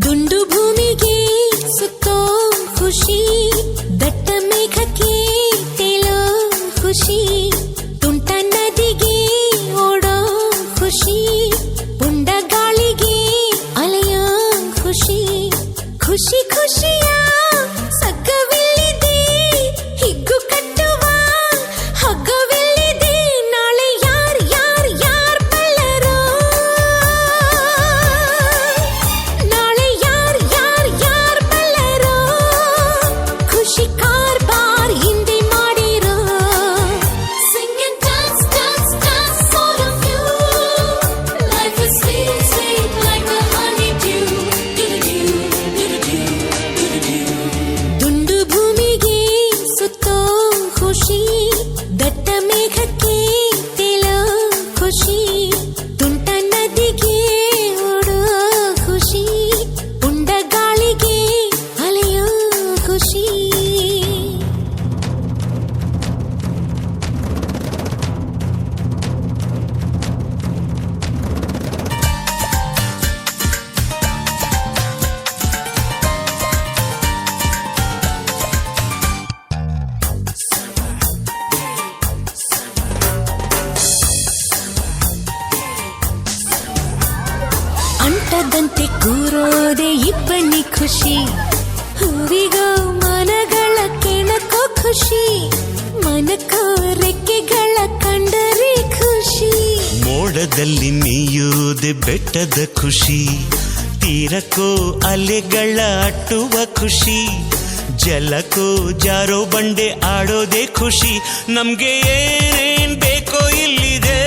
ದುಂಡು ಭೂಮಿಗೆ ಸುತ್ತೋ ಖುಷಿ, ದಟ್ಟ ಮೇಘಕ್ಕೆ ತೇಲೋ ಖುಷಿ, ತುಂಟ ನದಿಗೆ ಓಡೋ ಖುಷಿ, ಪುಂಡ ಗಾಳಿಗೆ ಅಲೆಯೋ ಖುಷಿ. ಖುಷಿ ಖುಷಿಯ ಸಗ್ಗವಿಲ್ಲಿದೆ, ಹಿಗ್ಗು ಕಟ್ಟುವ ಹಗ್ಗವಿಲ್ಲಿದೆ. ನಾಳೆ ಯಾರ್ ಯಾರ್ ಯಾರ್ ಬಲ್ಲರೋ, ನಾಳೆ ಯಾರ್ ಯಾರ್ ಯಾರ್ ಬಲ್ಲರೋ. ಖುಷಿ ಕಾರ್ಬಾರ್ ಹಿಂದೆ ಮಾಡಿರೋ. Sing and dance, dance, dance, all of you. Life is sweet, sweet like a honeydew. Do-do-do, do-do-do, do-do-do. ದುಂಡು ಭೂಮಿಗೆ ಸುತ್ತೋ ಖುಷಿ, ದಟ್ಟ ಮೇಘಕ್ಕೆ ತೇಲೋ ಖುಷಿ, ತುಂಟ ನದಿಗೆ ಓಡೋ ಖುಷಿ, ಪುಂಡ ಗಾಳಿಗೆ ಅಲೆಯೋ ಖುಷಿ. ಅಂಟದಂತೆ ಕೂರೋದೆ ಇಬ್ಬನಿ ಖುಷಿ, ಹೂವಿಗೋ ಮನಗಳ ಕೆಣಕೋ ಖುಷಿ, ಮನಕೋ ರೆಕ್ಕೆಗಳ ಕಂಡರೆ ಖುಷಿ. ಮೋಡದಲ್ಲಿ ನೀಯೋದೆ ಬೆಟ್ಟದ ಖುಷಿ, ತೀರಕ್ಕೋ ಅಲೆಗಳ ಅಟ್ಟುವ ಖುಷಿ, ಜಲಕ್ಕೋ ಜಾರೋ ಬಂಡೆ ಆಡೋದೇ ಖುಷಿ. ನಮ್ಗೆ ಏನೇನ್ ಬೇಕೋ ಇಲ್ಲಿದೆ.